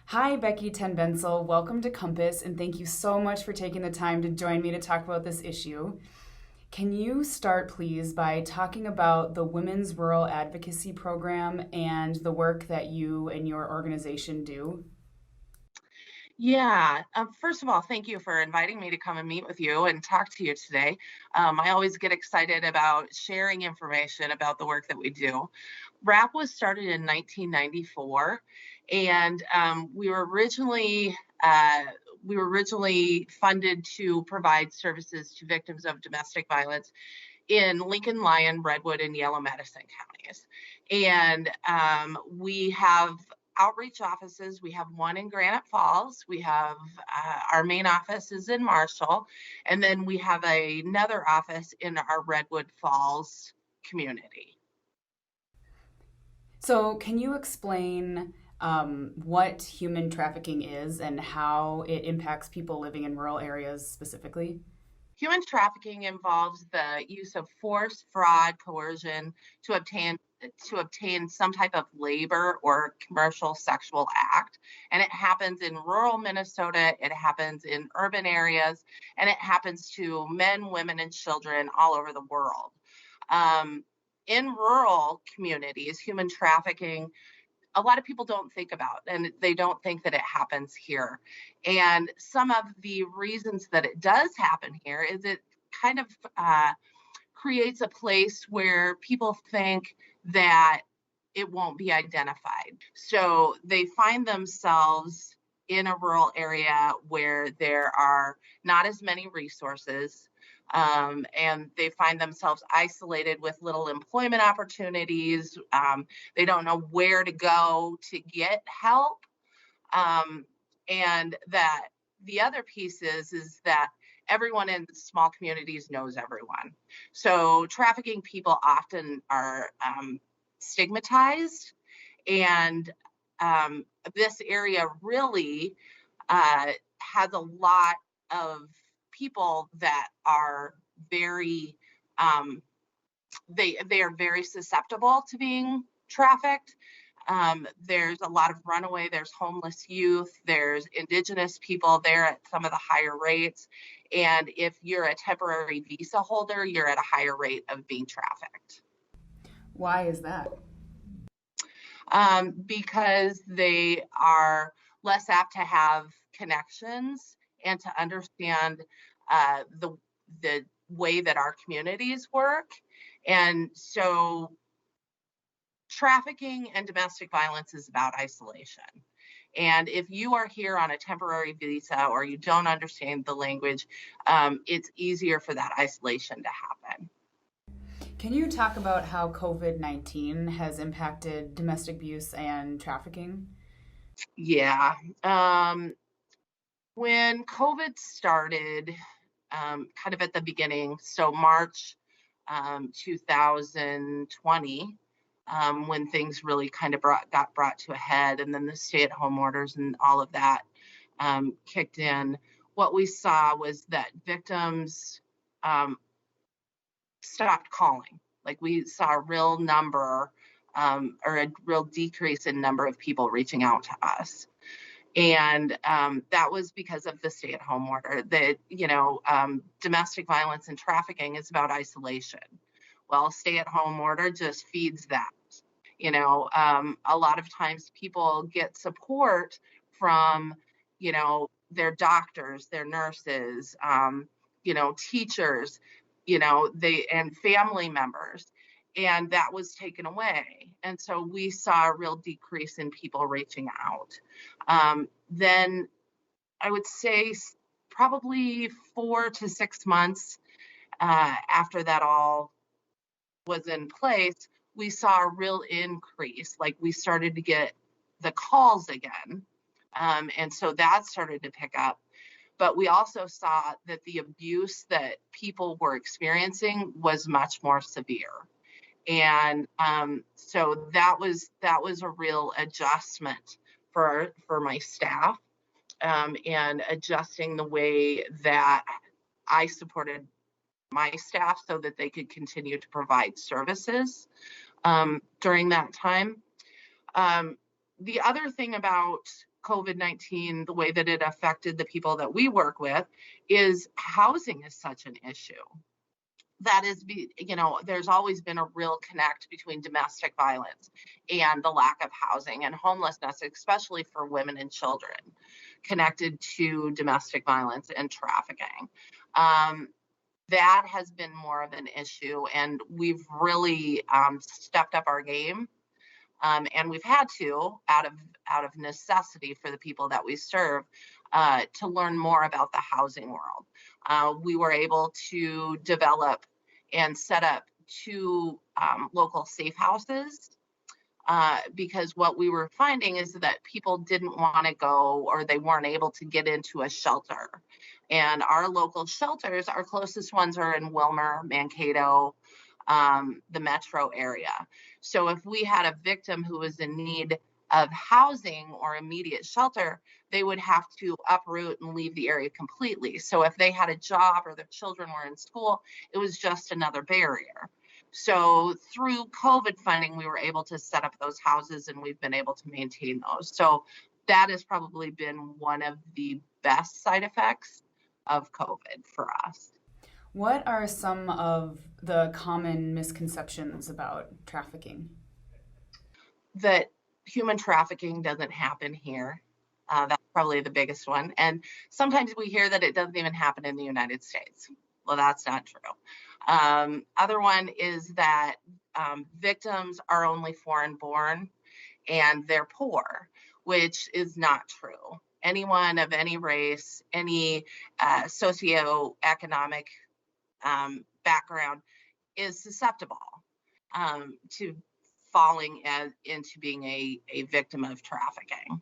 Hi, Becci tenBensel. Welcome to Compass, and thank you so much for taking the time to join me to talk about this issue. Can you start, please, by talking about the Women's Rural Advocacy Program and the work that you and your organization do? Yeah. First of all, thank you for inviting me to come and meet with you and talk to you today. I always get excited about sharing information about the work that we do. RAP was started in 1994, and uh, we were originally funded to provide services to victims of domestic violence in Lincoln, Lyon, Redwood, and Yellow Medicine counties. And we have outreach offices. We have one in Granite Falls. We have our main office is in Marshall. And then we have another office in our Redwood Falls community. So, can you explain what human trafficking is and how it impacts people living in rural areas specifically? Human trafficking involves the use of force, fraud, coercion to obtain some type of labor or commercial sexual act. And it happens in rural Minnesota, it happens in urban areas, and it happens to men, women, and children all over the world. Um, in rural communities, human trafficking a lot of people don't think about, and they don't think that it happens here. And some of the reasons that it does happen here is it kind of creates a place where people think that it won't be identified. So they find themselves in a rural area where there are not as many resources. And they find themselves isolated with little employment opportunities. They don't know where to go to get help. Um, and that the other piece is that everyone in small communities knows everyone. So trafficking people often are stigmatized, and this area really has a lot of people that are very um, they are very susceptible to being trafficked. There's a lot of runaway, there's homeless youth, there's indigenous people there at some of the higher rates. And if you're a temporary visa holder, you're at a higher rate of being trafficked Why is that? because they are less apt to have connections and to understand the way that our communities work. And so trafficking and domestic violence is about isolation. And if you are here on a temporary visa or you don't understand the language, it's easier for that isolation to happen. Can you talk about how COVID-19 has impacted domestic abuse and trafficking? Yeah. Um, when COVID started, kind of at the beginning, so March 2020, when things really kind of got brought to a head, and then the stay-at-home orders and all of that kicked in. What we saw was that victims um, stopped calling. Like we saw a real number or a real decrease in number of people reaching out to us. And that was because of the stay-at-home order. That domestic violence and trafficking is about isolation. Well, stay-at-home order just feeds that. A lot of times people get support from, their doctors, their nurses, teachers, they and family members. And that was taken away. And so we saw a real decrease in people reaching out. Then I would say probably 4 to 6 months after that all was in place, we saw a real increase. Like we started to get the calls again. And so that started to pick up. But we also saw that the abuse that people were experiencing was much more severe. And so that was a real adjustment for my staff, and adjusting the way that I supported my staff so that they could continue to provide services during that time. Um, the other thing about COVID-19, the way that it affected the people that we work with, is housing is such an issue. That is, there's always been a real connect between domestic violence and the lack of housing and homelessness, especially for women and children, connected to domestic violence and trafficking. That has been more of an issue, and we've really stepped up our game. And we've had to, out of necessity for the people that we serve, to learn more about the housing world. We were able to develop and set up 2 local safe houses, because what we were finding is that people didn't want to go, or they weren't able to get into a shelter. And our local shelters, our closest ones are in Wilmer, Mankato, the metro area. So if we had a victim who was in need of housing or immediate shelter, they would have to uproot and leave the area completely. So if they had a job or their children were in school, it was just another barrier. So through COVID funding, we were able to set up those houses, and we've been able to maintain those. So that has probably been one of the best side effects of COVID for us. What are some of the common misconceptions about trafficking? That human trafficking doesn't happen here. That's probably the biggest one. And sometimes we hear that it doesn't even happen in the United States. Well, that's not true. Other one is that victims are only foreign born and they're poor, which is not true. Anyone of any race, any socioeconomic background is susceptible to falling into being a victim of trafficking.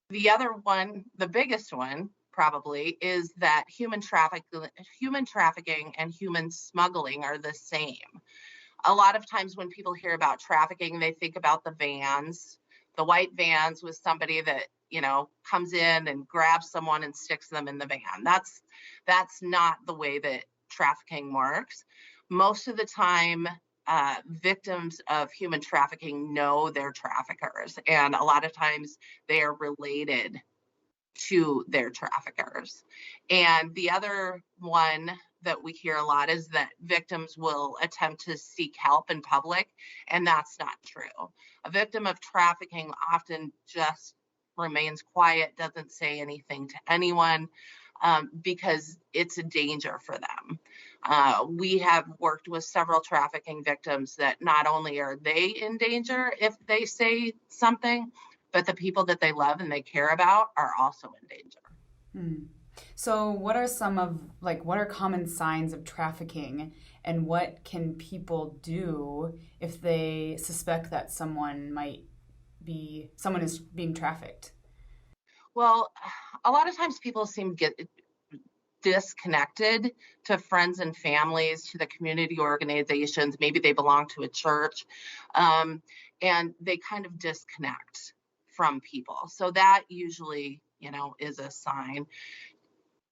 The other one, the biggest one probably, is that human trafficking and human smuggling are the same. A lot of times when people hear about trafficking, they think about the vans, the white vans with somebody that, comes in and grabs someone and sticks them in the van. That's not the way that trafficking works. Most of the time, victims of human trafficking know their traffickers, and a lot of times they are related to their traffickers. And the other one that we hear a lot is that victims will attempt to seek help in public, and that's not true. A victim of trafficking often just remains quiet, doesn't say anything to anyone, because it's a danger for them. We have worked with several trafficking victims that not only are they in danger if they say something, but the people that they love and they care about are also in danger. So what are common signs of trafficking, and what can people do if they suspect that someone is being trafficked? Well, a lot of times people seem to get disconnected to friends and families, to the community organizations. Maybe they belong to a church, and they kind of disconnect from people. So that usually, is a sign.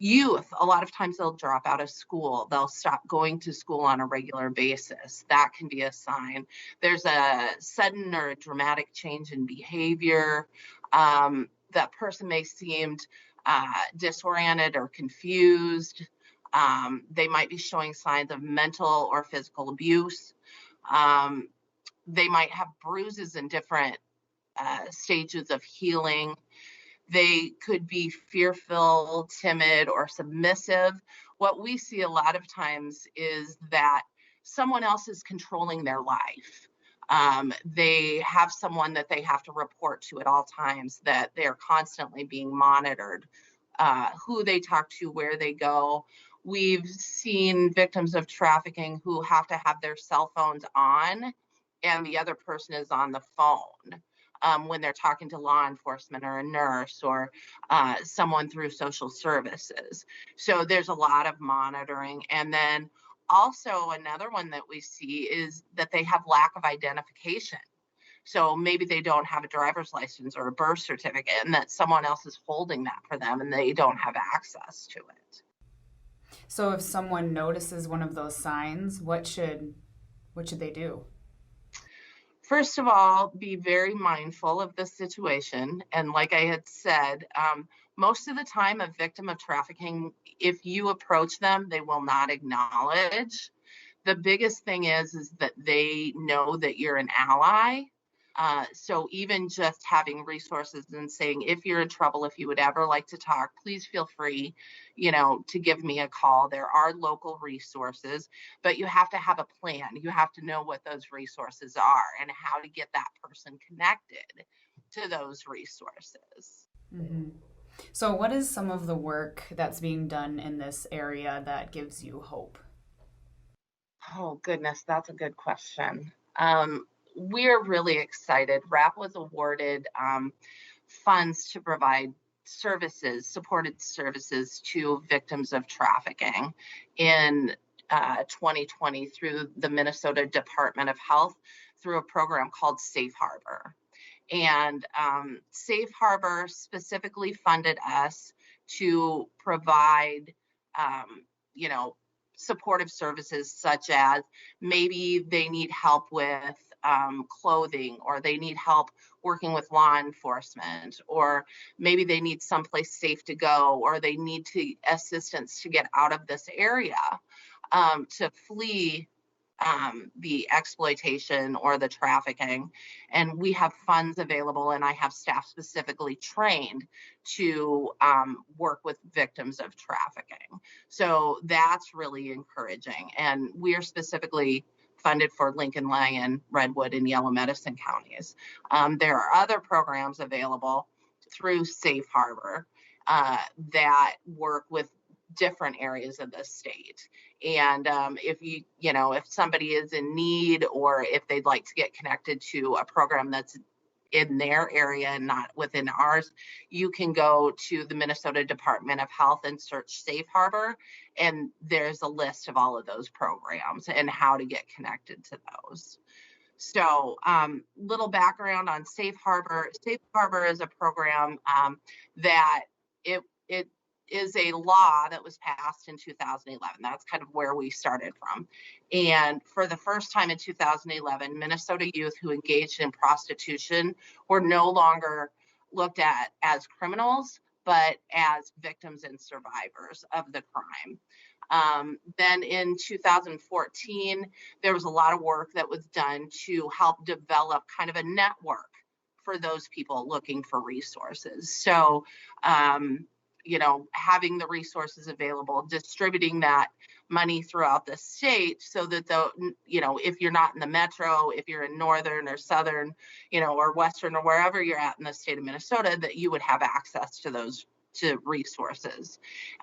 Youth, a lot of times they'll drop out of school. They'll stop going to school on a regular basis. That can be a sign. There's a sudden or a dramatic change in behavior. That person may seem disoriented or confused. They might be showing signs of mental or physical abuse. They might have bruises in different stages of healing. They could be fearful, timid, or submissive. What we see a lot of times is that someone else is controlling their life. They have someone that they have to report to at all times, that they're constantly being monitored, who they talk to, where they go. We've seen victims of trafficking who have to have their cell phones on and the other person is on the phone. When they're talking to law enforcement or a nurse or someone through social services. So there's a lot of monitoring. And then also another one that we see is that they have lack of identification. So maybe they don't have a driver's license or a birth certificate, and that someone else is holding that for them and they don't have access to it. So if someone notices one of those signs, what should they do? First of all, be very mindful of the situation. And like I had said, most of the time, a victim of trafficking, if you approach them, they will not acknowledge. The biggest thing is that they know that you're an ally. So even just having resources and saying, if you're in trouble, if you would ever like to talk, please feel free, to give me a call. There are local resources, but you have to have a plan. You have to know what those resources are and how to get that person connected to those resources. Mm-hmm. So, what is some of the work that's being done in this area that gives you hope? Oh, goodness, that's a good question. We're really excited. RAP was awarded funds to provide services, supported services to victims of trafficking in 2020 through the Minnesota Department of Health through a program called Safe Harbor. And Safe Harbor specifically funded us to provide, you know, supportive services such as maybe they need help with clothing, or they need help working with law enforcement, or maybe they need someplace safe to go, or they need assistance to get out of this area, to flee the exploitation or the trafficking. And we have funds available, and I have staff specifically trained to work with victims of trafficking. So that's really encouraging. And we are specifically funded for Lincoln, Lyon, Redwood, and Yellow Medicine counties. There are other programs available through Safe Harbor that work with different areas of the state. And if somebody is in need, or if they'd like to get connected to a program that's in their area and not within ours, you can go to the Minnesota Department of Health and search Safe Harbor, and there's a list of all of those programs and how to get connected to those. So, little background on Safe Harbor. Safe Harbor is a program that it is a law that was passed in 2011. That's kind of where we started from. And for the first time in 2011, Minnesota youth who engaged in prostitution were no longer looked at as criminals, but as victims and survivors of the crime. Then in 2014, there was a lot of work that was done to help develop kind of a network for those people looking for resources. So, having the resources available, distributing that money throughout the state so that if you're not in the metro, if you're in northern or southern, or western or wherever you're at in the state of Minnesota, that you would have access to those resources.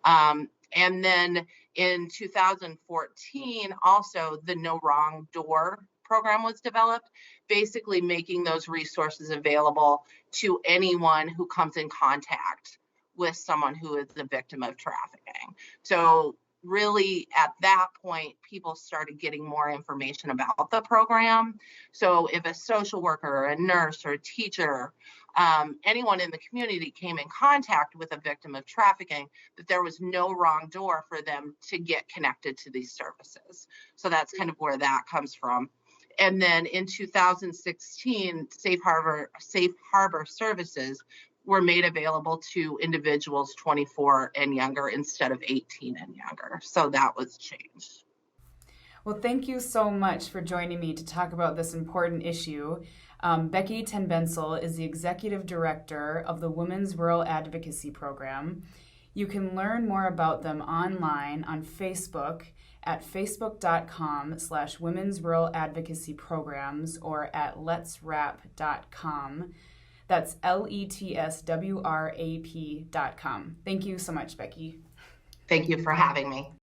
And then in 2014, also the No Wrong Door program was developed, basically making those resources available to anyone who comes in contact with someone who is the victim of trafficking. So really at that point, people started getting more information about the program. So if a social worker or a nurse or a teacher, anyone in the community came in contact with a victim of trafficking, that there was no wrong door for them to get connected to these services. So that's kind of where that comes from. And then in 2016, Safe Harbor services were made available to individuals 24 and younger instead of 18 and younger. So that was changed. Well, thank you so much for joining me to talk about this important issue. Becci tenBensel is the Executive Director of the Women's Rural Advocacy Program. You can learn more about them online on Facebook at facebook.com/Women's Rural Advocacy Programs, or at letswrap.com. That's letswrap.com. Thank you so much, Becci. Thank you for having me.